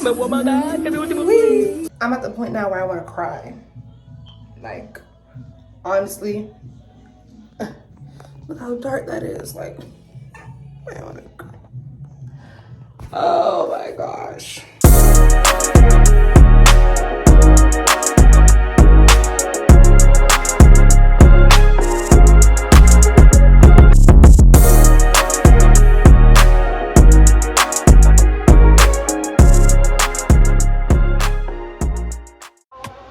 Oh my God. I'm at the point now where I want to cry. Like, honestly, look how dark that is. Like, I want to cry. Oh my gosh.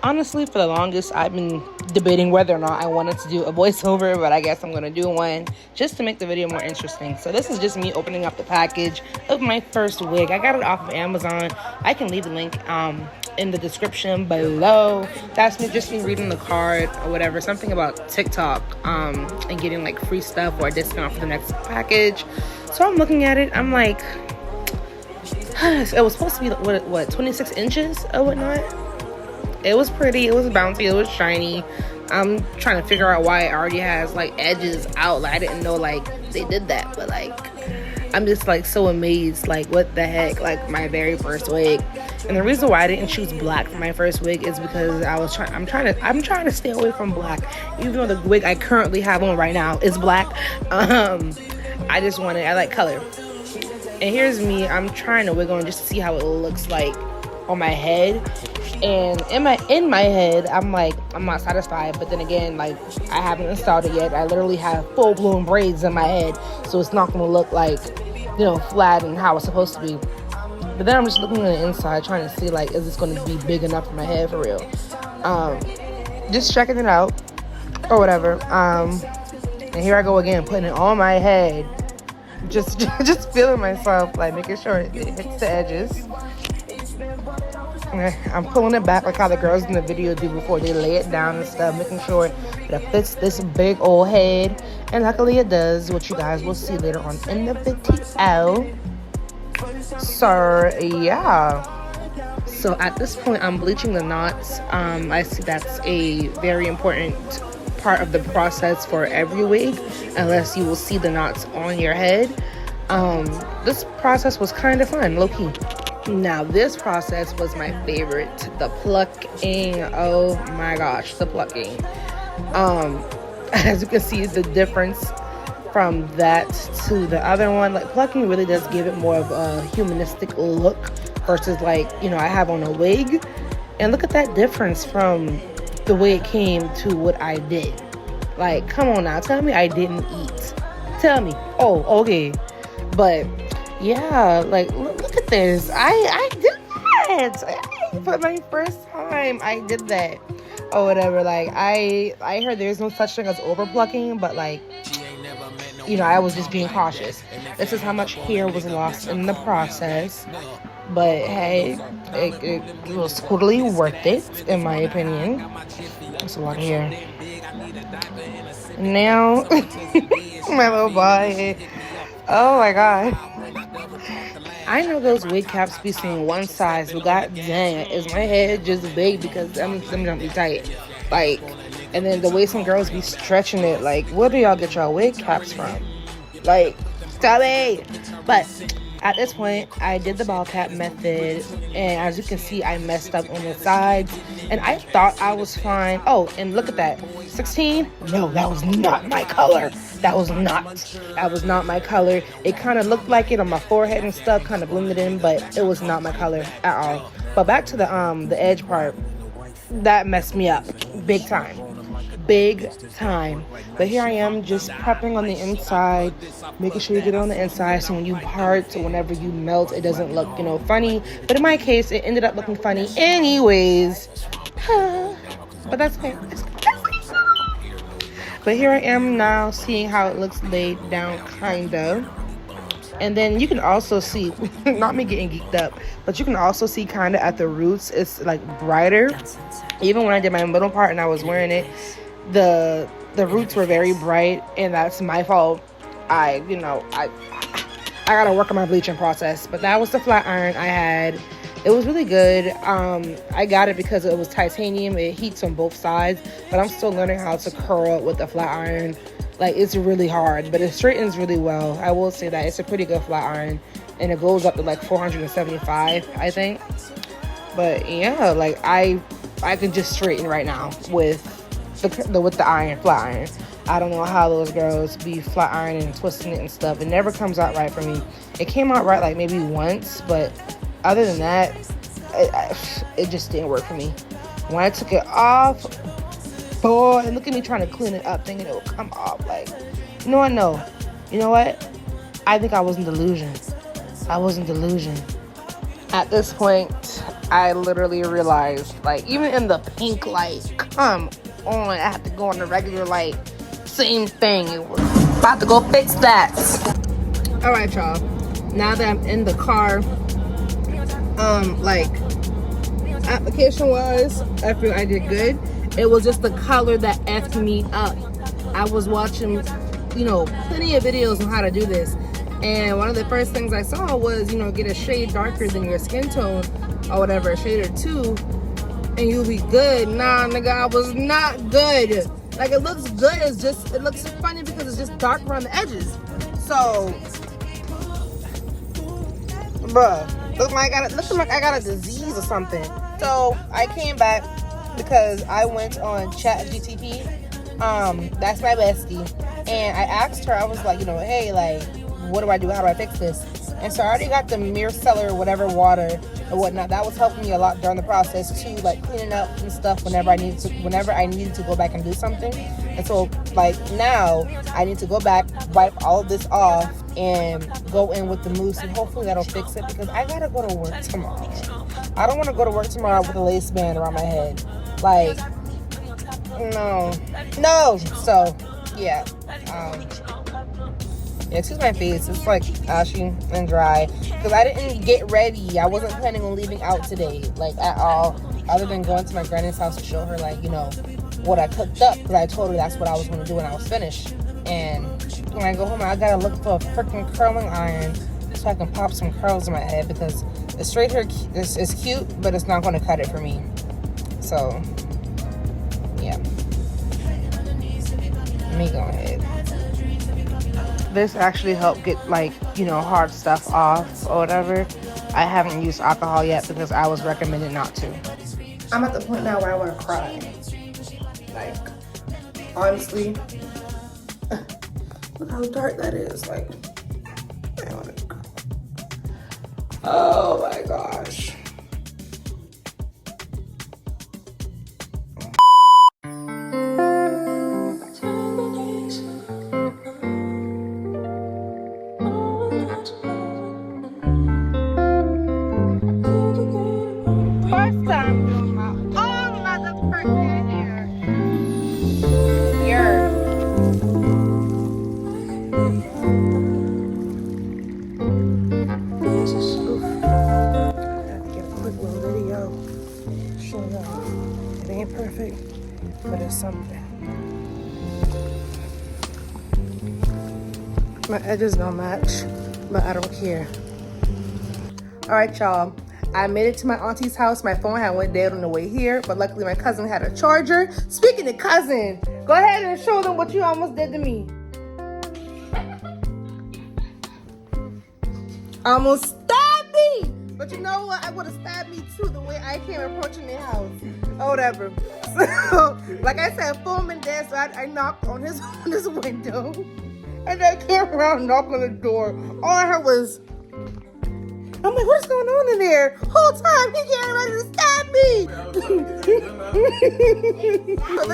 Honestly, for the longest, I've been debating whether or not I wanted to do a voiceover, but I guess I'm going to do one just to make the video more interesting. So this is just me opening up the package of my first wig. I got it off of Amazon. I can leave the link in the description below. That's just me reading the card or whatever, something about TikTok and getting like free stuff or a discount for the next package. So I'm looking at it. I'm like, it was supposed to be what 26 inches or whatnot. It was pretty, it was bouncy, it was shiny. I'm trying to figure out why it already has like edges out. Like I didn't know like they did that, but like I'm just like so amazed. Like what the heck? Like my very first wig. And the reason why I didn't choose black for my first wig is because I'm trying to stay away from black. Even though the wig I currently have on right now is black. I like color. And here's me, I'm trying to wig on just to see how it looks like on my head. And in my head, I'm like, I'm not satisfied. But then again, like, I haven't installed it yet. I literally have full-blown braids in my head, so it's not gonna look like, you know, flat and how it's supposed to be. But then I'm just looking on the inside, trying to see like, is this gonna be big enough for my head for real? Just checking it out or whatever. And here I go again, putting it on my head, just feeling myself, like making sure it hits the edges. I'm pulling it back like how the girls in the video do before they lay it down and stuff, making sure that it fits this big old head. And luckily it does, which you guys will see later on in the video. So yeah. So at this point I'm bleaching the knots. I see that's a very important part of the process for every wig, unless you will see the knots on your head. This process was kind of fun, low-key. Now this process was my favorite, the plucking. Oh my gosh, the plucking. As you can see, the difference from that to the other one, like plucking really does give it more of a humanistic look versus like, you know, I have on a wig. And look at that difference from the way it came to what I did. Like, come on now, tell me I didn't eat. Tell me. Oh, okay. But yeah, like look at this. I did that. For my first time, I did that or whatever. Like I heard there's no such thing as over plucking, but like, you know, I was just being cautious. This is how much hair was lost in the process. But hey, it was totally worth it in my opinion. That's a lot of hair. Now my little body. Oh my god. I know those wig caps be saying one size, but god dang, is my head just big because them don't be tight. Like, and then the way some girls be stretching it, like, where do y'all get y'all wig caps from? Like, stop it. But at this point, I did the ball cap method, and as you can see, I messed up on the sides, and I thought I was fine. Oh, and look at that, 16? No, that was not my color. That was not my color. It kind of looked like it on my forehead and stuff, kind of blended in, but it was not my color at all. But back to the edge part, that messed me up big time. But here I am just prepping on the inside, making sure you get it on the inside so when you part or whenever you melt, it doesn't look, you know, funny. But in my case, it ended up looking funny anyways. But that's okay. But here I am now seeing how it looks laid down, kind of. And then you can also see, not me getting geeked up, but you can also see kind of at the roots, it's like brighter. Even when I did my middle part and I was wearing it, the roots were very bright, and that's my fault. I gotta work on my bleaching process. But that was the flat iron I had. It was really good. I got it because it was titanium. It heats on both sides, but I'm still learning how to curl with the flat iron. Like, it's really hard, but it straightens really well. I will say that it's a pretty good flat iron. and it goes up to like 475, I think. But yeah, like I can just straighten right now with the iron, flat iron. I don't know how those girls be flat ironing and twisting it and stuff. It never comes out right for me. It came out right like maybe once, but other than that, it just didn't work for me. When I took it off, boy, and look at me trying to clean it up, thinking it would come off. Like, you know what? No. You know what? I think I was in delusion. I was in delusion. At this point, I literally realized, like, even in the pink light, come on, I have to go on the regular light. Same thing. It was about to go fix that. All right, y'all. Now that I'm in the car, like, application-wise, I feel I did good. It was just the color that effed me up. I was watching, you know, plenty of videos on how to do this. And one of the first things I saw was, you know, get a shade darker than your skin tone or whatever, a shade or two, and you'll be good. Nah, nigga, I was not good. Like, it looks good, it's just, it looks funny because it's just dark around the edges. So, bruh, looks like I got a disease or something. So, I came back because I went on ChatGPT. That's my bestie. And I asked her, I was like, you know, hey, like, what do I do? How do I fix this? And so I already got the micellar, whatever water or whatnot. That was helping me a lot during the process too, like cleaning up and stuff whenever I needed to go back and do something. And so, like, now I need to go back, wipe all of this off, and go in with the mousse, and hopefully that'll fix it, because I gotta go to work tomorrow. I don't want to go to work tomorrow with a lace band around my head. Like, no. So yeah. Yeah, excuse my face, it's like ashy and dry because I didn't get ready. I wasn't planning on leaving out today, like, at all, other than going to my granny's house to show her, like, you know, what I cooked up, because I told her that's what I was going to do when I was finished. And when I go home, I gotta look for a freaking curling iron so I can pop some curls in my head, because the straight hair is cute, but it's not going to cut it for me. So yeah, let me go ahead. This actually helped get, like, you know, hard stuff off or whatever. I haven't used alcohol yet because I was recommended not to. I'm at the point now where I want to cry. Like, honestly, look how dark that is. Like, I want to cry. Oh my gosh. Perfect, but it's something. My edges don't match, but I don't care. All right, y'all. I made it to my auntie's house. My phone had went dead on the way here, but luckily my cousin had a charger. Speaking of cousin, go ahead and show them what you almost did to me. Almost stabbed me! But you know what? I would have stabbed me too, the way I came approaching the house. Or whatever. So, like I said, phone been dead, so I knocked on his window. And I came around and knocked on the door. All I heard was, I'm like, what's going on in there? Whole time he getting ready to stab me. So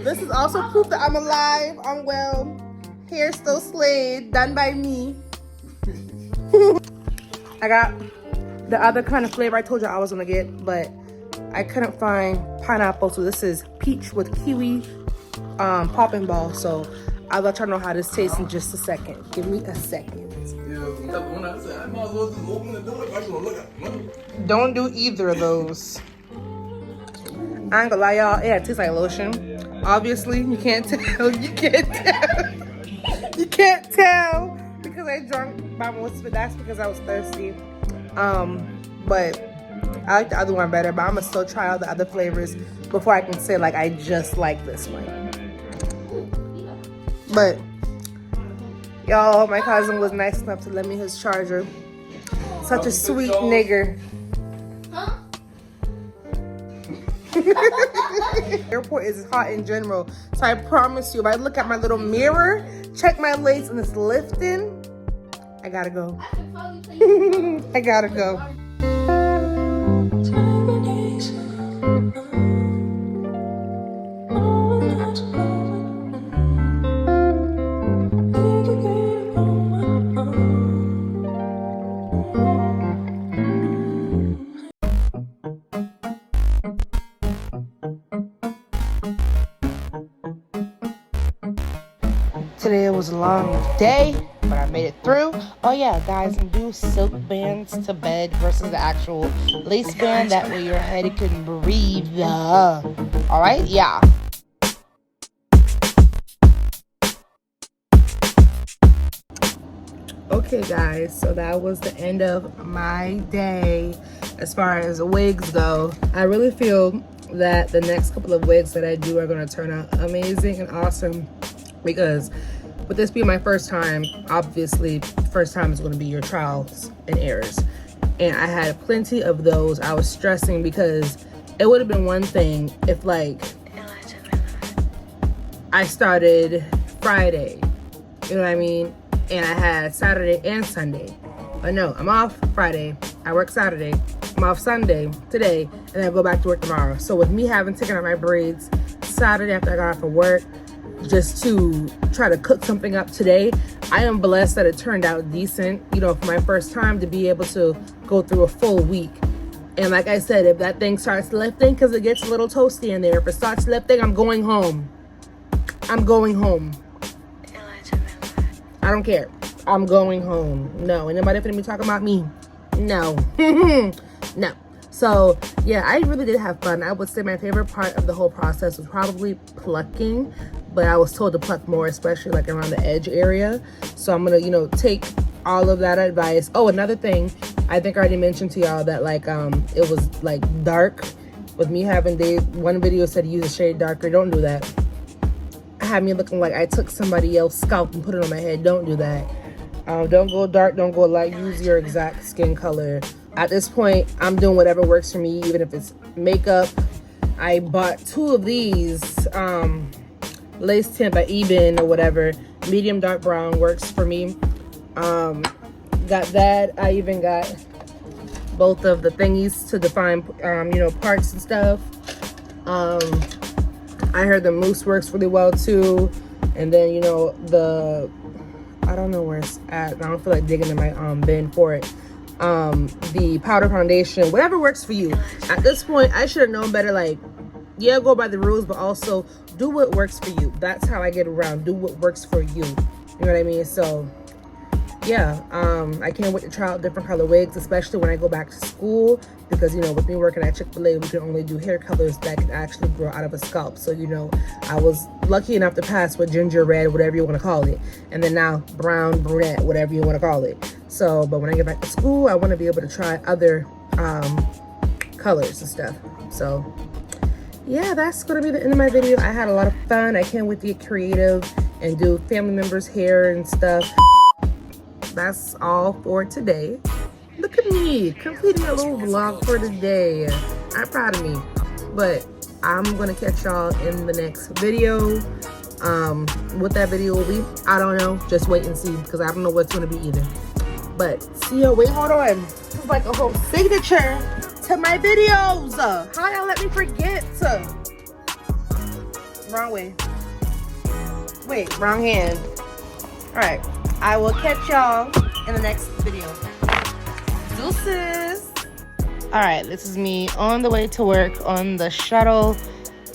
this is also proof that I'm alive, I'm well. Hair still slayed, done by me. I got the other kind of flavor I told you I was gonna get, but I couldn't find pineapple, so this is peach with kiwi popping ball. So I'll let y'all know how this tastes in just a second. Give me a second. Don't do either of those. I ain't gonna lie, y'all, it tastes like lotion. Obviously, you can't tell. You can't tell. You can't tell because I drank by most, but that's because I was thirsty. But I like the other one better, but I'm gonna still try out the other flavors before I can say, like, I just like this one. But y'all, my cousin was nice enough to lend me his charger. Such a sweet nigger. Huh? Airport is hot in general, so I promise you, if I look at my little mirror, check my legs, and it's lifting, I gotta go. I gotta go. Today was a long day, but I made it through. Oh yeah, guys, and do silk bands to bed versus the actual lace band. That way your head can breathe. All right, yeah. Okay, guys, so that was the end of my day as far as wigs go. I really feel that the next couple of wigs that I do are going to turn out amazing and awesome, because with this being my first time, obviously first time is going to be your trials and errors, and I had plenty of those. I was stressing because it would have been one thing if like I started Friday, you know what I mean, and I had Saturday and Sunday. But no, I'm off Friday, I work Saturday, I'm off Sunday today, and then I go back to work tomorrow. So with me having taken out my braids Saturday after I got off of work just to try to cook something up today, I am blessed that it turned out decent, you know, for my first time to be able to go through a full week. And like I said, if that thing starts lifting, because it gets a little toasty in there, if it starts lifting, I'm going home. I'm going home. I don't care. I'm going home. No, ain't nobody finna be talking about me. No. No. So yeah, I really did have fun. I would say my favorite part of the whole process was probably plucking, but I was told to pluck more, especially like around the edge area. So I'm gonna, you know, take all of that advice. Oh, another thing, I think I already mentioned to y'all that like it was like dark with me having one video said use a shade darker. Don't do that. It had me looking like I took somebody else's scalp and put it on my head. Don't do that. Don't go dark, don't go light. Use your exact skin color. At this point, I'm doing whatever works for me, even if it's makeup. I bought 2 of these lace tint by Eben or whatever. Medium dark brown works for me. Got that. I even got both of the thingies to define you know, parts and stuff. I heard the mousse works really well too. And then, you know, I don't know where it's at. I don't feel like digging in my bin for it. The powder foundation, whatever works for you. At this point, I should have known better. Like, yeah, go by the rules, but also do what works for you. That's how I get around. Do what works for you. You know what I mean? So yeah, I can't wait to try out different color wigs, especially when I go back to school, because, you know, with me working at Chick-fil-A, we can only do hair colors that can actually grow out of a scalp. So, you know, I was lucky enough to pass with ginger red, whatever you want to call it, and then now brown, brunette, whatever you want to call it. So, but when I get back to school, I want to be able to try other colors and stuff. So yeah, that's gonna be the end of my video. I had a lot of fun. I can't wait to get creative and do family members' hair and stuff. That's all for today. Look at me completing a little vlog for today. I'm proud of me. But I'm gonna catch y'all in the next video. What that video will be, I don't know. Just wait and see, because I don't know what's gonna be either. But see ya. Wait, hold on. It's like a whole signature to my videos. How y'all let me forget? Wrong way. Wait, wrong hand. All right. I will catch y'all in the next video. Deuces. All right, this is me on the way to work on the shuttle,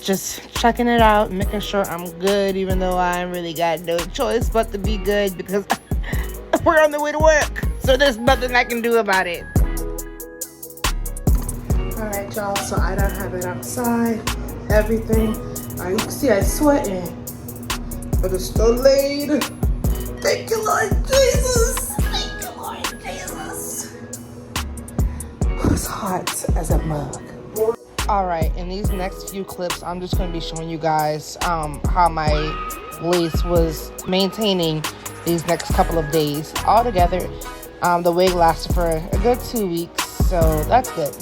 just checking it out, making sure I'm good, even though I really got no choice but to be good, because we're on the way to work, so there's nothing I can do about it. All right, y'all, so I don't have it outside, everything. You can see I'm sweating, but it's still laid. Thank you, Lord Jesus. Thank you, Lord Jesus. It's hot as a mug. All right, in these next few clips, I'm just going to be showing you guys how my lace was maintaining these next couple of days. Altogether, The wig lasted for a good 2 weeks, so that's good.